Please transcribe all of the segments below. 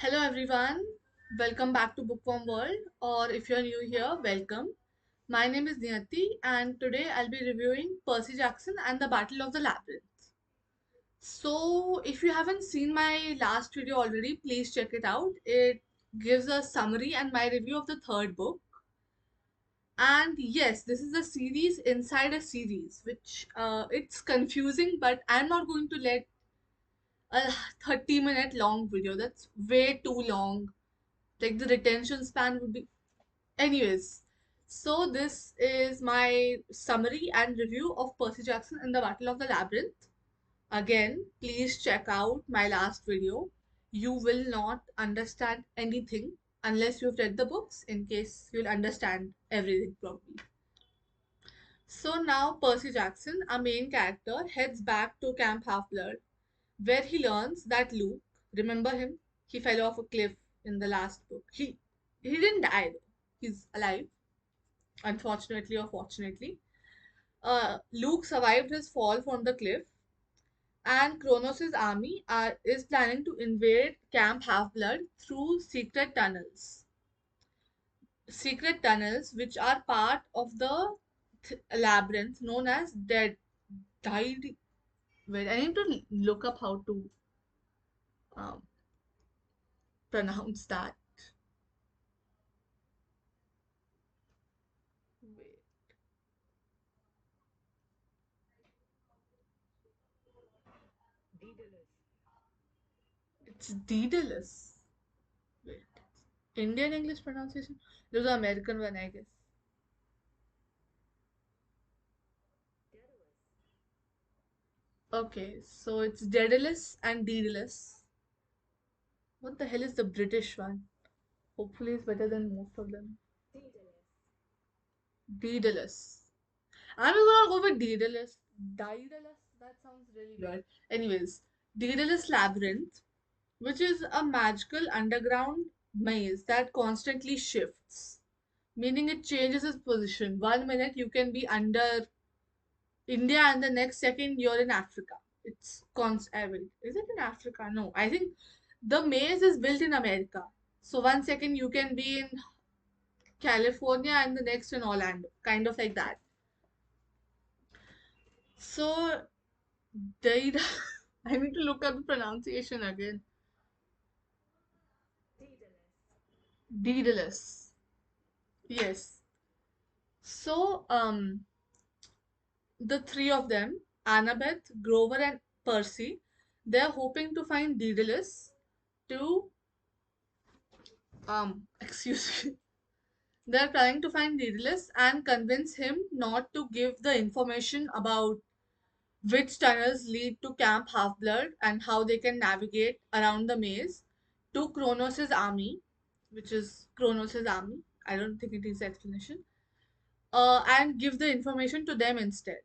Hello everyone, welcome back to Bookworm World, or if you're new here, welcome. My name is Niyati, and today I'll be reviewing Percy Jackson and the Battle of the Labyrinth. So, if you haven't seen my last video already, please check it out. It gives a summary and my review of the third book. And yes, this is a series inside a series, which it's confusing, but I'm not going to let a 30-minute long video. That's way too long. Like the retention span would be. Anyways, so this is my summary and review of Percy Jackson and the Battle of the Labyrinth. Again, please check out my last video. You will not understand anything unless you've read the books, in case you'll understand everything properly. So now Percy Jackson, our main character, heads back to Camp Half-Blood, where he learns that Luke, remember him? He fell off a cliff in the last book. He didn't die though. He's alive, unfortunately or fortunately. Luke survived his fall from the cliff, and Kronos' army is planning to invade Camp Half-Blood through secret tunnels which are part of the labyrinth known as Died. Wait, I need to look up how to um, pronounce that. Wait, it's Daedalus. Wait, Indian English pronunciation? There's an American one, I guess. Okay, so it's Daedalus and Daedalus. What the hell is the British one? Hopefully, it's better than most of them. Daedalus. I'm just gonna go with Daedalus. Daedalus? That sounds really weird. Anyways, Daedalus Labyrinth, which is a magical underground maze that constantly shifts, meaning it changes its position. 1 minute you can be under India, and the next second you're in Africa. It's wait, is it in Africa? No, I think the maze is built in America. So 1 second you can be in California and the next in Orlando, kind of like that. So Daida, I need to look up the pronunciation again. Daedalus. Yes. So the three of them, Annabeth, Grover, and Percy, they're hoping to find Daedalus to excuse me. They're trying to find Daedalus and convince him not to give the information about which tunnels lead to Camp Half-Blood and how they can navigate around the maze to Kronos' army, which is Kronos' army. I don't think it is explanation. And give the information to them instead.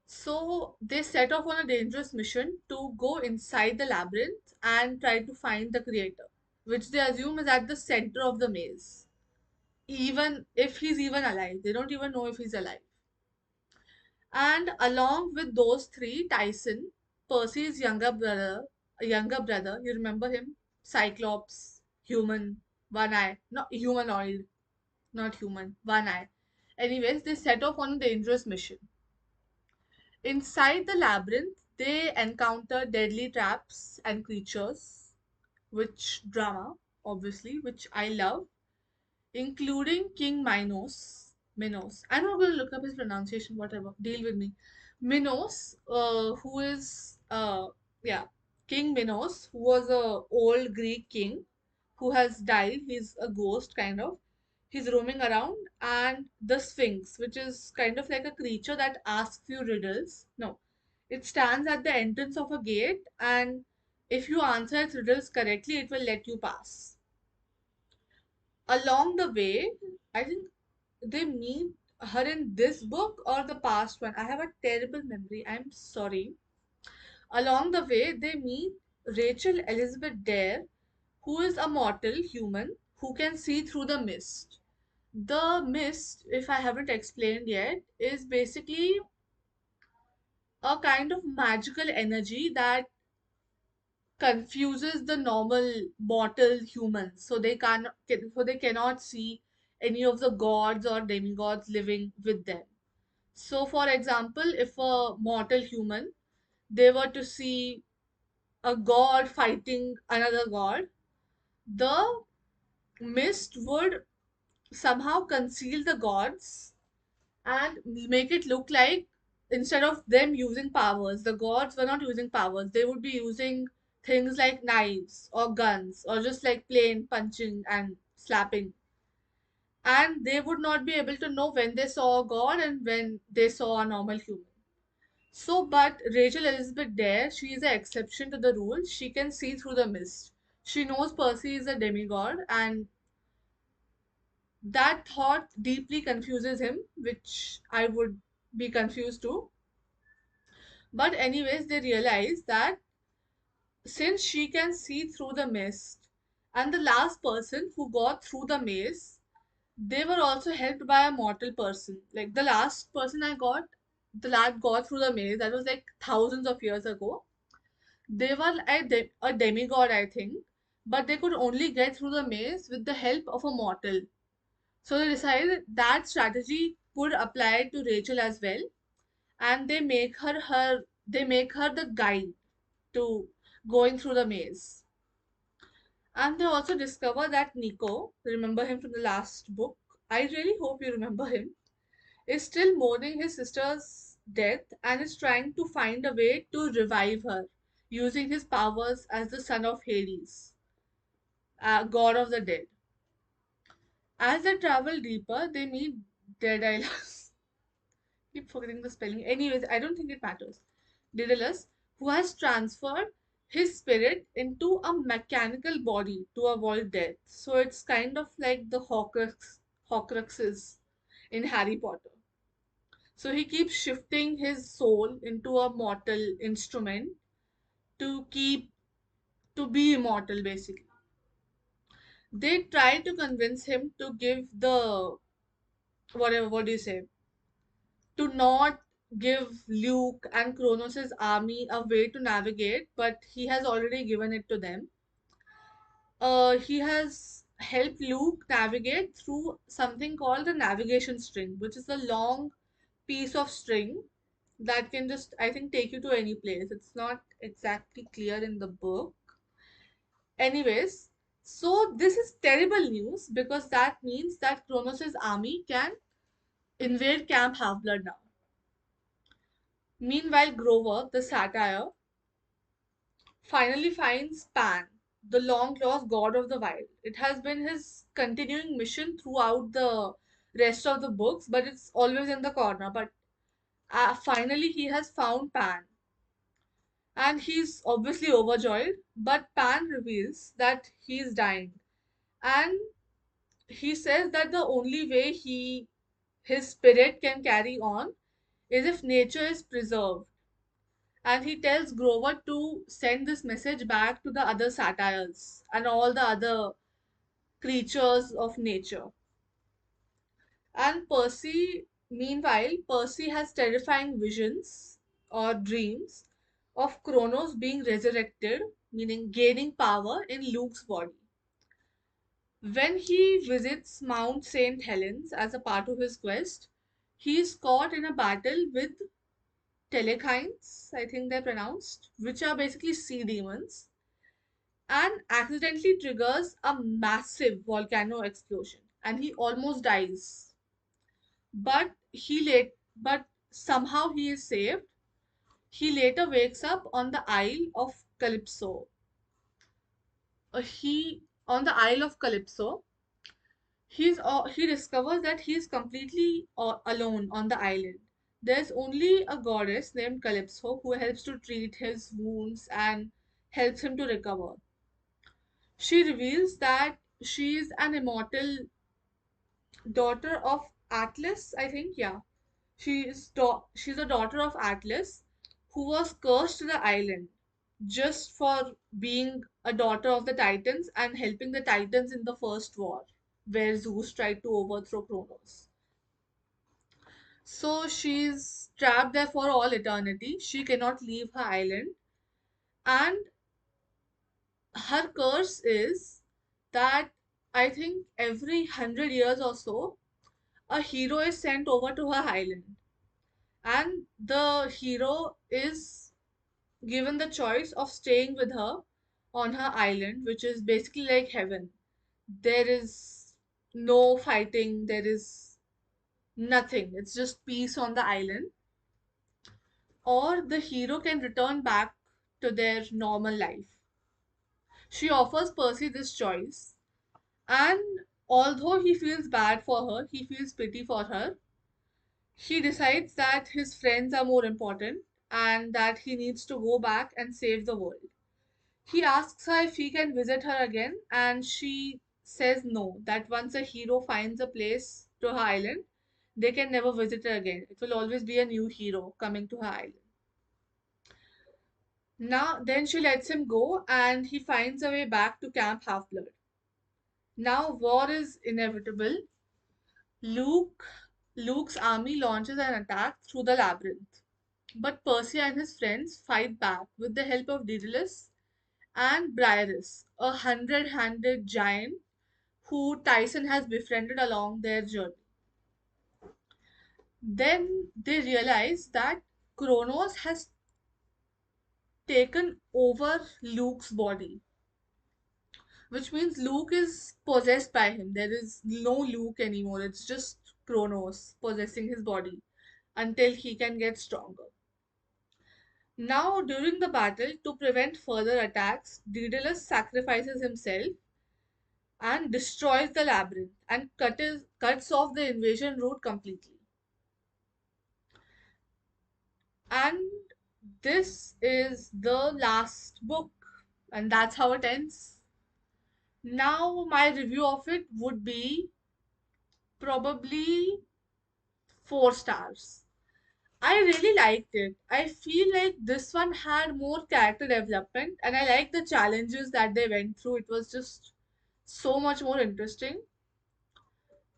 So they set off on a dangerous mission to go inside the labyrinth and try to find the creator, which they assume is at the center of the maze. Even if he's even alive, they don't even know if he's alive. And along with those three, Tyson, Percy's younger brother, you remember him? Cyclops, human, one eye, not humanoid, not human, one eye. Anyways, they set off on a dangerous mission. Inside the labyrinth, they encounter deadly traps and creatures, which drama, obviously, which I love, including King Minos. Minos. I'm not going to look up his pronunciation, whatever. Deal with me. Minos, who is, yeah, King Minos, who was a old Greek king who has died. He's a ghost, kind of. He's roaming around, and the Sphinx, which is kind of like a creature that asks you riddles. No, it stands at the entrance of a gate, and if you answer its riddles correctly, it will let you pass. Along the way, I think they meet her in this book or the past one. I have a terrible memory. I'm sorry. Along the way, they meet Rachel Elizabeth Dare, who is a mortal human who can see through the mist. The mist, if I haven't explained yet, is basically a kind of magical energy that confuses the normal mortal humans, so they cannot see any of the gods or demigods living with them. So for example, if a mortal human, they were to see a god fighting another god, the mist would somehow conceal the gods and make it look like, instead of them using powers, the gods were not using powers. They would be using things like knives or guns or just like plain punching and slapping. And they would not be able to know when they saw a god and when they saw a normal human. So, but Rachel Elizabeth Dare, she is an exception to the rule. She can see through the mist. She knows Percy is a demigod, and that thought deeply confuses him, which I would be confused too. But, anyways, they realize that since she can see through the mist, and the last person who got through the maze, they were also helped by a mortal person. Like the last person the lad got through the maze, that was like thousands of years ago. They were a demigod, I think, but they could only get through the maze with the help of a mortal. So they decided that strategy could apply to Rachel as well, and they make her the guide to going through the maze. And they also discover that Nico, remember him from the last book, I really hope you remember him, is still mourning his sister's death and is trying to find a way to revive her using his powers as the son of Hades, god of the dead. As they travel deeper, they meet Daedalus. Keep forgetting the spelling. Anyways, I don't think it matters. Daedalus, who has transferred his spirit into a mechanical body to avoid death. So it's kind of like the Horcruxes in Harry Potter. So he keeps shifting his soul into a mortal instrument to keep to be immortal basically. They try to convince him to give the whatever, what do you say, to not give Luke and Kronos' army a way to navigate, but he has already given it to them. He has helped Luke navigate through something called the navigation string, which is a long piece of string that can just, I think, take you to any place. It's not exactly clear in the book. Anyways, so this is terrible news because that means that Kronos' army can invade Camp Half-Blood now. Meanwhile, Grover, the satyr, finally finds Pan, the long lost god of the wild. It has been his continuing mission throughout the rest of the books, but it's always in the corner. But finally, he has found Pan, and he's obviously overjoyed. But Pan reveals that he's dying, and he says that the only way his spirit can carry on is if nature is preserved. And he tells Grover to send this message back to the other satyrs and all the other creatures of nature. And Percy has terrifying visions or dreams of Kronos being resurrected, meaning gaining power in Luke's body. When he visits Mount St. Helens as a part of his quest, he is caught in a battle with telekines, I think they're pronounced, which are basically sea demons, and accidentally triggers a massive volcano explosion, and he almost dies. But somehow he is saved. He later wakes up on the Isle of Calypso. He On the Isle of Calypso, he discovers that he is completely alone on the island. There's only a goddess named Calypso who helps to treat his wounds and helps him to recover. She reveals that she is an immortal daughter of Atlas, I think, yeah. She's a daughter of Atlas who was cursed to the island just for being a daughter of the Titans and helping the Titans in the first war where Zeus tried to overthrow Kronos. So she's trapped there for all eternity. She cannot leave her island, and her curse is that I think every 100 years or so, a hero is sent over to her island, and the hero is given the choice of staying with her on her island, which is basically like heaven. There is no fighting, there is nothing, it's just peace on the island. Or the hero can return back to their normal life. She offers Percy this choice, and although he feels bad for her, he feels pity for her, he decides that his friends are more important and that he needs to go back and save the world. He asks her if he can visit her again, and she says no, that once a hero finds a place to her island, they can never visit her again. It will always be a new hero coming to her island. Now, then she lets him go, and he finds a way back to Camp Half Blood. Now, war is inevitable. Luke, Luke's army launches an attack through the labyrinth, but Percy and his friends fight back with the help of Daedalus and Briareus, a hundred-handed giant who Tyson has befriended along their journey. Then they realize that Kronos has taken over Luke's body, which means Luke is possessed by him. There is no Luke anymore. It's just Kronos possessing his body until he can get stronger. Now, during the battle, to prevent further attacks, Daedalus sacrifices himself and destroys the labyrinth and cuts off the invasion route completely. And this is the last book, and that's how it ends. Now, my review of it would be probably 4 stars. I really liked it. I feel like this one had more character development, and I like the challenges that they went through. It was just so much more interesting.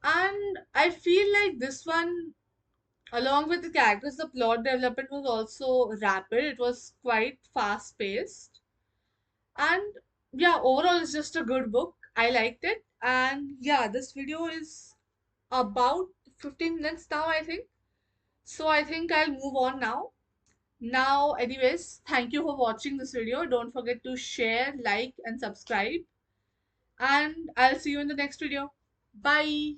And I feel like this one, along with the characters, the plot development was also rapid. It was quite fast paced. And yeah, overall, it's just a good book. I liked it. And yeah, this video is about 15 minutes now, I think. So I think I'll move on now. Now, anyways, thank you for watching this video. Don't forget to share, like, and subscribe. And I'll see you in the next video. Bye.